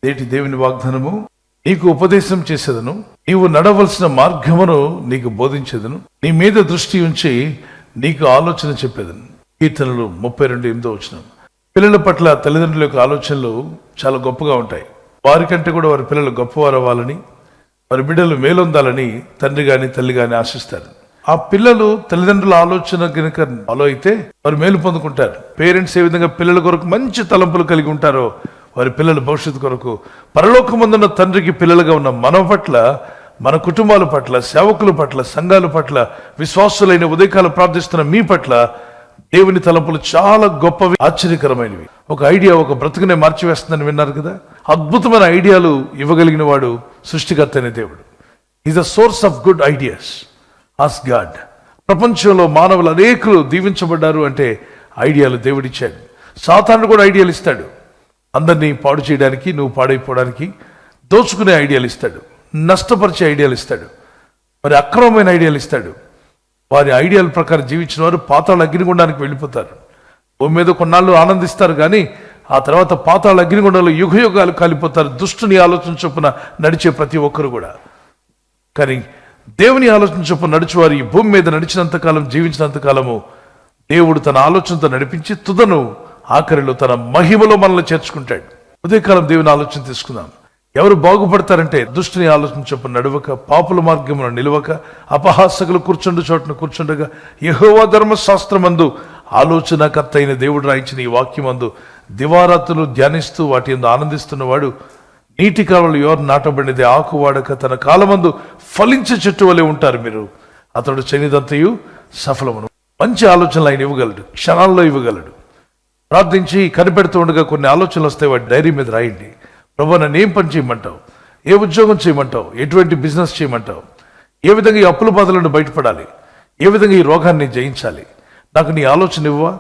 నేటి దేవుని వాగ్దానము, నీకు ఉపదేశం చేసేదను, నీవు నడవలసిన మార్గమును నీకు బోధించేదను, నీ మీద దృష్టి ఉంచి నీకు ఆలోచన చెప్పేదను. కీర్తనలు 32:8. పిల్లల పట్ల తల్లిదండ్రుల యొక్క ఆలోచనలు చాలా గొప్పగా ఉంటాయి. వారికంటే కూడా వారి పిల్లలు గొప్పవారు అవ్వాలని, వారి బిడ్డలు మేలొందాలని తండ్రి గాని తల్లి గాని ఆశిస్తారు. ఆ పిల్లలు తల్లిదండ్రుల ఆలోచన కనుక ఫాలో అయితే వారు మేలు పొందుకుంటారు. పేరెంట్స్ ఏ విధంగా పిల్లల కొరకు మంచి తలంపులు కలిగి ఉంటారో, వారి పిల్లల భవిష్యత్తు కొరకు పరలోకమందున్న తండ్రికి పిల్లలుగా ఉన్న మన పట్ల, మన కుటుంబాల పట్ల, సేవకుల పట్ల, సంఘాల పట్ల, విశ్వాసులైన ఉదయకాలం ప్రార్థిస్తున్న మీ పట్ల దేవుని తలంపులు చాలా గొప్పవి, ఆశ్చర్యకరమైనవి. ఒక ఐడియా ఒక బ్రతుకునే మార్చివేస్తుందని విన్నారు కదా. అద్భుతమైన ఐడియాలు ఇవ్వగలిగిన వాడు సృష్టికర్త అనే దేవుడు. Is a source of good ideas. As God. ప్రపంచంలో మానవులు అనేకులు దీవించబడ్డారు అంటే ఐడియాలు దేవుడిచ్చాడు. సాతానుడు కూడా ఐడియాలు ఇస్తాడు. అందరినీ పాడు చేయడానికి, నువ్వు పాడైపోవడానికి దోచుకునే ఐడియాలు ఇస్తాడు, నష్టపరిచే ఐడియాలు ఇస్తాడు, మరి అక్రమమైన ఐడియాలు ఇస్తాడు. వారి ఐడియాల ప్రకారం జీవించిన వారు పాతాళ అగ్నిగుండానికి వెళ్ళిపోతారు. భూమి మీద కొన్నాళ్ళు ఆనందిస్తారు, కానీ ఆ తర్వాత పాతాళ అగ్నిగుండంలో యుగయుగాలు కాలిపోతారు. దుష్టుని ఆలోచన చొప్పున నడిచే ప్రతి ఒక్కరు కూడా. కానీ దేవుని ఆలోచన చొప్పున నడిచేవారు ఈ భూమి మీద నడిచినంతకాలం, జీవించినంతకాలము దేవుడు తన ఆలోచనతో నడిపించి తుదను ఆఖరిలో తన మహిమలో మనల్ని చేర్చుకుంటాడు. ఉదయకాలం దేవుని ఆలోచన తీసుకుందాం. ఎవరు బాగుపడతారంటే దుష్టుని ఆలోచన చొప్పున నడవక, పాపుల మార్గమున నిలవక, అపహాసకులు కూర్చుండు చోటున కూర్చుండగా, యెహోవా ధర్మశాస్త్రమందు ఆలోచనకర్త అయిన దేవుడు రాయించిన ఈ వాక్యమందు దివారాత్రులు ధ్యానిస్తూ వాటి యందు ఆనందిస్తున్నవాడు నీటి కాలంలో ఎవరు నాటబడినది ఆకు వాడక తన కాలమందు ఫలించే చెట్టు వలె ఉంటారు మీరు. అతడు చనిదంతయు సఫలమును. మంచి ఆలోచనలు ఆయన ఇవ్వగలడు, క్షణాల్లో ఇవ్వగలడు. ప్రార్థించి కనిపెడుతూ ఉండగా కొన్ని ఆలోచనలు వస్తాయి, వాటి డైరీ మీద రాయండి. ప్రభు, నన్ను ఏం పని చేయమంటావు, ఏ ఉద్యోగం చేయమంటావు, ఎటువంటి బిజినెస్ చేయమంటావు, ఏ విధంగా ఈ అప్పుల బాధలను బయటపడాలి, ఏ విధంగా ఈ రోగాన్ని జయించాలి, నాకు నీ ఆలోచన ఇవ్వవా?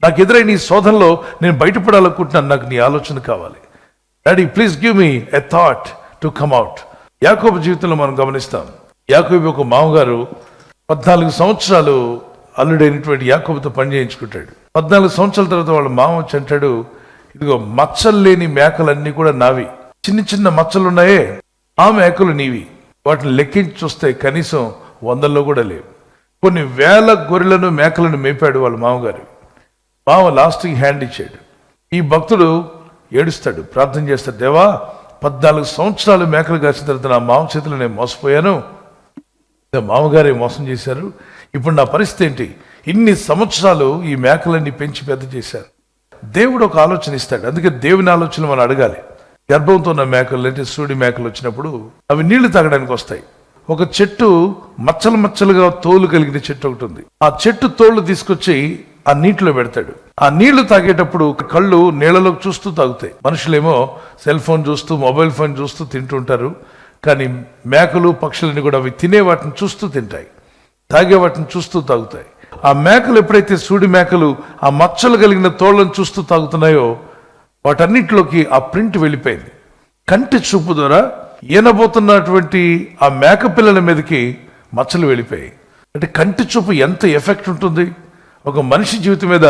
నాకు ఎదురైన ఈ శోధనలో నేను బయటపడాలనుకుంటున్నాను, నాకు నీ ఆలోచన కావాలి. Daddy, please give me a thought to come out. యాకోబు జీవితంలో మనం గమనిస్తాం. యాకోబు ఒక మామగారు 14 సంవత్సరాలు అల్లుడైనటువంటి యాకోబుతో పని చేయించుకుంటాడు. 14 సంవత్సరాల తర్వాత వాళ్ళ మామ వచ్చి అంటాడు, ఇదిగో మచ్చలు లేని మేకలన్నీ కూడా నావి, చిన్న చిన్న మచ్చలు ఉన్నాయే ఆ మేకలు నీవి. వాటిని లెక్కించి చూస్తే కనీసం 100లో కూడా లేవు. కొన్ని వేల గొర్రెలను మేకలను మేపాడు వాళ్ళ మామగారు. మామ లాస్ట్కి హ్యాండ్ ఇచ్చాడు. ఈ భక్తుడు ఏడుస్తాడు, ప్రార్థన చేస్తాడు, దేవా 14 సంవత్సరాలు మేకలు కాసిన తర్వాత నా మామ చేతులు నేను మోసపోయాను, మామగారే మోసం చేశారు, ఇప్పుడు నా పరిస్థితి ఏంటి? ఇన్ని సంవత్సరాలు ఈ మేకలన్నీ పెంచి పెద్ద చేశారు. దేవుడు ఒక ఆలోచన ఇస్తాడు. అందుకే దేవుని ఆలోచన మనం అడగాలి. గర్భంతో ఉన్న మేకలు అంటే సూడి మేకలు వచ్చినప్పుడు అవి నీళ్లు తాగడానికి వస్తాయి. ఒక చెట్టు మచ్చలు మచ్చలుగా తోలు కలిగిన చెట్టు ఒకటి ఉంది. ఆ చెట్టు తోళ్లు తీసుకొచ్చి ఆ నీటిలో పెడతాడు. ఆ నీళ్లు తాగేటప్పుడు కళ్ళు నీళ్లలోకి చూస్తూ తాగుతాయి. మనుషులేమో సెల్ ఫోన్ చూస్తూ, మొబైల్ ఫోన్ చూస్తూ తింటుంటారు. కానీ మేకలు, పక్షులని కూడా అవి తినే వాటిని చూస్తూ తింటాయి, తాగే వాటిని చూస్తూ తాగుతాయి. ఆ మేకలు ఎప్పుడైతే సూడి మేకలు ఆ మచ్చలు కలిగిన తోళ్లను చూస్తూ తాగుతున్నాయో వాటన్నిటిలోకి ఆ ప్రింట్ వెళ్ళిపోయింది. కంటి చూపు ద్వారా ఈనబోతున్నటువంటి ఆ మేక పిల్లల మీదకి మచ్చలు వెళ్ళిపోయాయి. అంటే కంటి చూపు ఎంత ఎఫెక్ట్ ఉంటుంది ఒక మనిషి జీవితం మీద.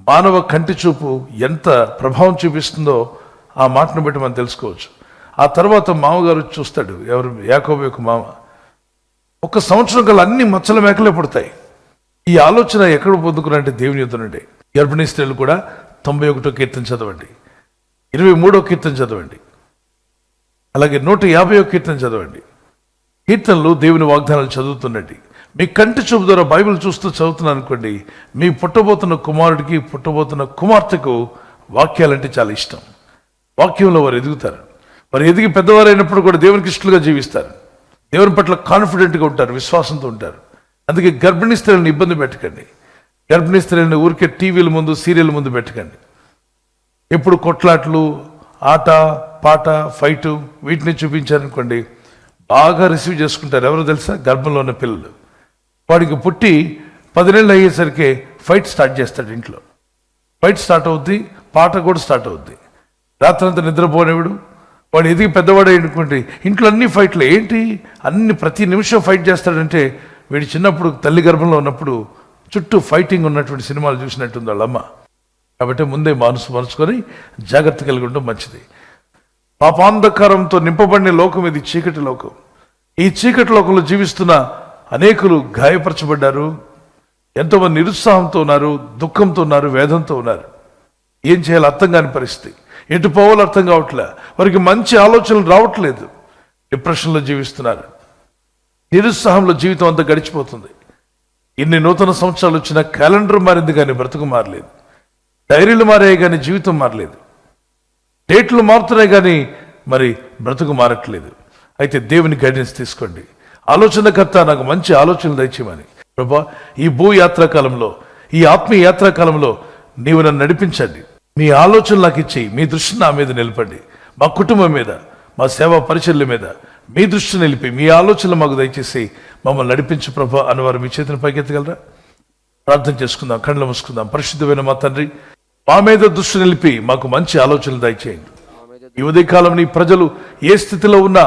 మానవ కంటి చూపు ఎంత ప్రభావం చూపిస్తుందో ఆ మాటను బట్టి మనం తెలుసుకోవచ్చు. ఆ తర్వాత మామగారు చూస్తాడు, ఎవరు? యాకోబు యొక్క మామ. 1 సంవత్సరం కల్లా అన్ని మచ్చల మేకలే పుడతాయి. ఈ ఆలోచన ఎక్కడ పొందుకున్నారంటే దేవుని యుద్ధ నుండి. గర్భిణీ స్త్రీలు కూడా 91వ కీర్తన చదవండి, 23వ కీర్తన చదవండి, అలాగే 150వ కీర్తన చదవండి. కీర్తనలు దేవుని వాగ్దానాలు చదువుతున్నట్టు మీ కంటి చూపు ద్వారా బైబిల్ చూస్తూ చదువుతున్నాను అనుకోండి, మీ పుట్టబోతున్న కుమారుడికి, పుట్టబోతున్న కుమార్తెకు వాక్యాలంటే చాలా ఇష్టం. వాక్యంలో వారు ఎదుగుతారు. వారు ఎదిగి పెద్దవారైనప్పుడు కూడా దేవునికి ఇష్టలుగా జీవిస్తారు. దేవుని పట్ల కాన్ఫిడెంట్గా ఉంటారు, విశ్వాసంతో ఉంటారు. అందుకే గర్భిణీ స్త్రీలను ఇబ్బంది పెట్టకండి. గర్భిణీ స్త్రీలను ఊరికే టీవీల ముందు, సీరియల్ ముందు పెట్టకండి. ఎప్పుడు కొట్లాట్లు, ఆట పాట, ఫైటు వీటిని చూపించారనుకోండి, బాగా రిసీవ్ చేసుకుంటారు. ఎవరో తెలుసా? గర్భంలో ఉన్న పిల్లలు. వాడికి పుట్టి 10 నెలలు అయ్యేసరికి ఫైట్ స్టార్ట్ చేస్తాడు. ఇంట్లో ఫైట్ స్టార్ట్ అవుద్ది, పాట కూడా స్టార్ట్ అవుద్ది. రాత్రంతా నిద్రపోనేవాడు. వాడు ఎదిగి పెద్దవాడు అనుకోండి, ఇంట్లో అన్ని ఫైట్లు. ఏంటి అన్ని ప్రతి నిమిషం ఫైట్ చేస్తాడంటే, వీడి చిన్నప్పుడు తల్లి గర్భంలో ఉన్నప్పుడు చుట్టూ ఫైటింగ్ ఉన్నటువంటి సినిమాలు చూసినట్టుంది వాళ్ళమ్మ. కాబట్టి ముందే మనసుకొని జాగ్రత్త కలిగి ఉండడం మంచిది. పాపాంధకారంతో నింపబడిన లోకం ఇది, చీకటి లోకం. ఈ చీకటి లోకంలో జీవిస్తున్న అనేకులు గాయపరచబడ్డారు. ఎంతోమంది నిరుత్సాహంతో ఉన్నారు, దుఃఖంతో ఉన్నారు, వేదంతో ఉన్నారు. ఏం చేయాలో అర్థం కాని పరిస్థితి, ఎటు పోవాలో అర్థం కావట్లే, వారికి మంచి ఆలోచనలు రావట్లేదు. డిప్రెషన్లో జీవిస్తున్నారు, నిరుత్సాహంలో జీవితం అంతా గడిచిపోతుంది. ఇన్ని నూతన సంవత్సరాలు వచ్చినా క్యాలెండర్ మారింది కానీ బ్రతుకు మారలేదు. డైరీలు మారాయి కానీ జీవితం మారలేదు. డేట్లు మారుతున్నాయి కానీ మరి బ్రతుకు మారట్లేదు. అయితే దేవుని గైడెన్స్ తీసుకోండి. ఆలోచనకర్త నాకు మంచి ఆలోచనలు దయచేయమని. ప్రభా, ఈ భూ యాత్రాకాలంలో, ఈ ఆత్మీయ యాత్రాకాలంలో నీవు నన్ను నడిపించండి. మీ ఆలోచనలు నాకు ఇచ్చి మీ దృష్టి నా మీద నిలపండి. మా కుటుంబం మీద, మా సేవా పరిచర్ల మీద మీ దృష్టి నిలిపి మీ ఆలోచనలు మాకు దయచేసి మమ్మల్ని నడిపించు ప్రభా అన్నవారు మీ చేతిని పైకెత్తగలరా? ప్రార్థన చేసుకుందాం, కళ్ళు మూసుకుందాం. పరిశుద్ధమైన మా తండ్రి, మా మీద దృష్టి నిలిపి మాకు మంచి ఆలోచనలు దయచేయండి. ఈ ఉదయకాలం నీ ప్రజలు ఏ స్థితిలో ఉన్నా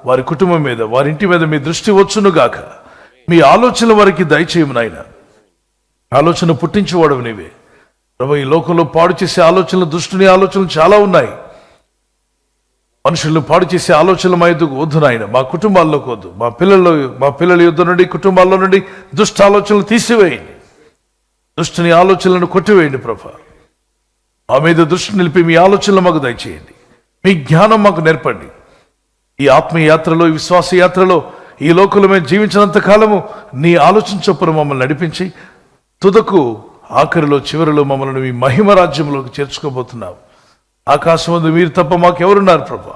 వారి కుటుంబం మీద, వారి ఇంటి మీద మీ దృష్టి వచ్చునుగాక. మీ ఆలోచనల వారికి దయచేయము నాయన. ఆలోచన పుట్టించేవాడు నీవే ప్రభు. ఈ లోకంలో పాడు చేసే ఆలోచనలు, దుష్టుని ఆలోచనలు చాలా ఉన్నాయి. మనుషులను పాడు చేసే ఆలోచనలు మా ఎదుగు వద్దు నాయన. మా కుటుంబాల్లోకి వద్దు, మా పిల్లల యుద్ధ నుండి, కుటుంబాల్లో నుండి దుష్ట ఆలోచనలు తీసివేయండి. దుష్టుని ఆలోచనలను కొట్టివేయండి ప్రభా. మా మీద దృష్టి నిలిపి మీ ఆలోచనలు మాకు దయచేయండి. మీ జ్ఞానం మాకు నేర్పండి. ఈ ఆత్మీయ యాత్రలో, ఈ విశ్వాస యాత్రలో, ఈ లోకంలో మేము జీవించినంత కాలము నీ ఆలోచన చొప్పున మమ్మల్ని నడిపించి తుదకు ఆఖరిలో, చివరిలో మమ్మల్ని మీ మహిమ రాజ్యంలోకి చేర్చుకోబోతున్నావు. ఆకాశం ముందు మీరు తప్ప మాకెవరున్నారు ప్రభా?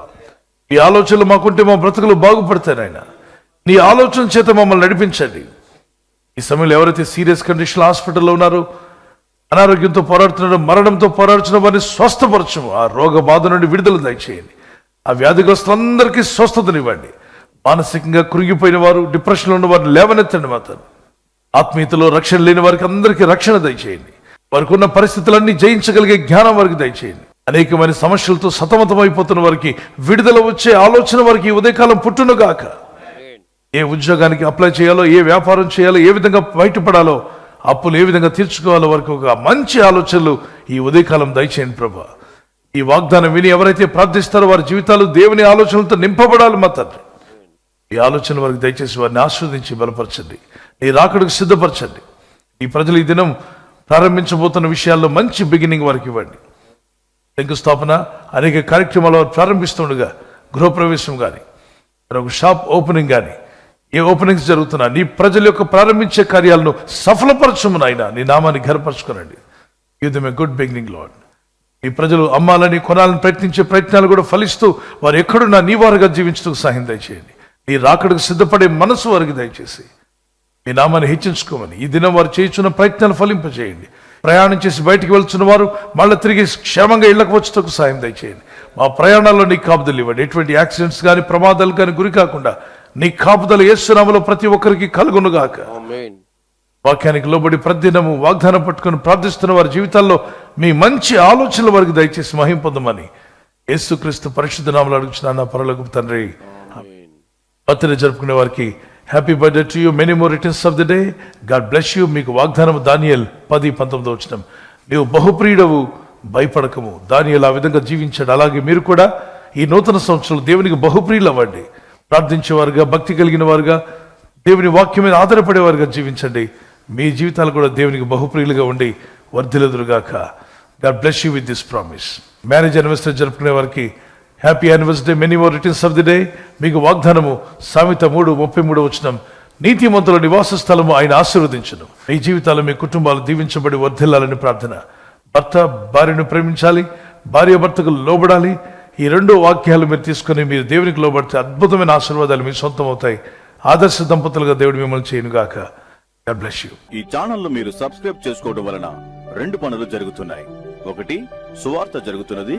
ఈ ఆలోచనలు మాకుంటే మా బ్రతుకులు బాగుపడతాయి నాయన. నీ ఆలోచన చేత మమ్మల్ని నడిపించండి. ఈ సమయంలో ఎవరైతే సీరియస్ కండిషన్ హాస్పిటల్లో ఉన్నారో, అనారోగ్యంతో పోరాడుతున్నారో, మరణంతో పోరాడుతున్న వారిని స్వస్థపరచము. ఆ రోగ బాధ నుండి విడుదల దయచేయండి. ఆ వ్యాధిగ్రస్తులందరికీ స్వస్థతనివ్వండి. మానసికంగా కృంగిపోయిన వారు, డిప్రెషన్లో ఉన్న వారిని లేవనెత్తండి మాత్రం. ఆత్మీయతలో రక్షణ లేని వారికి అందరికీ రక్షణ దయచేయండి. వారికి ఉన్న పరిస్థితులన్నీ జయించగలిగే జ్ఞానం వారికి దయచేయండి. అనేకమైన సమస్యలతో సతమతమైపోతున్న వారికి విడుదల వచ్చే ఆలోచన వారికి ఈ ఉదయకాలం పుట్టునుగాక. ఏ ఉద్యోగానికి అప్లై చేయాలో, ఏ వ్యాపారం చేయాలో, ఏ విధంగా బయటపడాలో, అప్పులు ఏ విధంగా తీర్చుకోవాలో వారికి ఒక మంచి ఆలోచనలు ఈ ఉదయకాలం దయచేయండి ప్రభా. ఈ వాగ్దానం విని ఎవరైతే ప్రార్థిస్తారో వారి జీవితాలు దేవుని ఆలోచనలతో నింపబడాలి మా తండ్రి. ఈ ఆలోచన వారికి దయచేసి వారిని ఆస్వాదించి బలపరచండి. నీ రాకడకు సిద్ధపరచండి. ఈ ప్రజలు ఈ దినం ప్రారంభించబోతున్న విషయాల్లో మంచి బిగినింగ్ వారికి ఇవ్వండి. శంకుస్థాపన, అనేక కార్యక్రమాలు వారు ప్రారంభిస్తుండగా, గృహప్రవేశం కానీ, ఒక షాప్ ఓపెనింగ్ కానీ, ఏ ఓపెనింగ్స్ జరుగుతున్నా నీ ప్రజల యొక్క ప్రారంభించే కార్యాలను సఫలపరచము నాయన. నీ నామాన్ని ఘనపరచుకోనండి. Give them a good beginning Lord. ఈ ప్రజలు అమ్మాలని, కొనాలని ప్రయత్నించే ప్రయత్నాలు కూడా ఫలిస్తూ వారు ఎక్కడున్నా నీ వారుగా జీవించడానికి సహాయం దయచేయండి. నీ రాకడకు సిద్ధపడే మనసు వారికి దయచేసి మీ నామాన్ని హెచ్చించుకోమని ఈ దినం వారు చేయించున్న ప్రయత్నాలు ఫలింపజేయండి. ప్రయాణం చేసి బయటికి వెళ్తున్న వారు మళ్ళీ తిరిగి క్షేమంగా ఇళ్లకు వచ్చేందుకు సాయం దయచేయండి. మా ప్రయాణాల్లో నీ కాపుదలు ఇవ్వండి. ఎటువంటి యాక్సిడెంట్స్ కానీ, ప్రమాదాలు కానీ గురి కాకుండా నీ కాపుదలు యేసు నామములో ప్రతి ఒక్కరికి కలుగునుగాక. వాక్యానికి లోబడి ప్రతిదినము వాగ్దానం పట్టుకుని ప్రార్థిస్తున్న వారి జీవితాల్లో మీ మంచి ఆలోచనల వారికి దయచేసి మహిమ పొందమని యేసుక్రీస్తు పరిశుద్ధ నామములో అడుగుచున్నాను నా పరలోకపు తండ్రి. బర్త్డే జరుపుకునే వారికి happy birthday to you, many more returns of the day. God bless you. మీకు వాగ్దానం దానియేలు 10:19 నీవు బహుప్రియుడవు, భయపడకము. దానియేలు ఆ విధంగా జీవించాడు. అలాగే మీరు కూడా ఈ నూతన సంవత్సరంలో దేవునికి బహుప్రియులు అవ్వండి. ప్రార్థించేవారుగా, భక్తి కలిగిన వారుగా, దేవుని వాక్యం మీద ఆధారపడేవారుగా జీవించండి. మీ జీవితాలు కూడా దేవునికి బహుప్రియులుగా ఉండి వర్ధిల్లుదురుగాక. God bless you with this promise. Marriage anniversary జరుపుకునే వారికి happy anniversary, many more returns of the day. మీకు వాగ్దానము సామెత 3:33 నీతిమంతుల నివాస స్థలము ఆయన ఆశీర్వదించును. మీ జీవితాలు, మీ కుటుంబాలు దీవించబడి వర్ధిల్లాలని ప్రార్థన. భర్త భార్యను ప్రేమించాలి, భార్య భర్తకు లోబడాలి. ఈ 2 వాక్యాలు మీరు తీసుకొని మీరు దేవునికి లోబడితే అద్భుతమైన ఆశీర్వాదాలు మీ సొంతం అవుతాయి. ఆదర్శ దంపతులుగా దేవుడు మిమ్మల్ని చేయనుగాక. God bless you. ఈ ఛానల్ ను మీరు సబ్స్క్రైబ్ చేసుకోవడం వలన 2 పనులు జరుగుతున్నాయి. ఒకటి, సువార్త జరుగుతున్నది,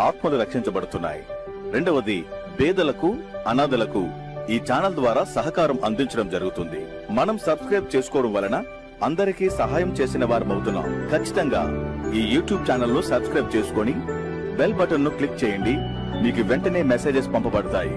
ఆత్మలు రక్షించబడుతున్నాయి. రెండవది, పేదలకు, అనాథలకు ఈ ఛానల్ ద్వారా సహకారం అందించడం జరుగుతుంది. మనం సబ్స్క్రైబ్ చేసుకోవడం వలన అందరికీ సహాయం చేసిన వారమవుతున్నాం. ఖచ్చితంగా ఈ యూట్యూబ్ ఛానల్ ను సబ్స్క్రైబ్ చేసుకొని బెల్ బటన్ ను క్లిక్ చేయండి. మీకు వెంటనే మెసేజెస్ పంపబడతాయి.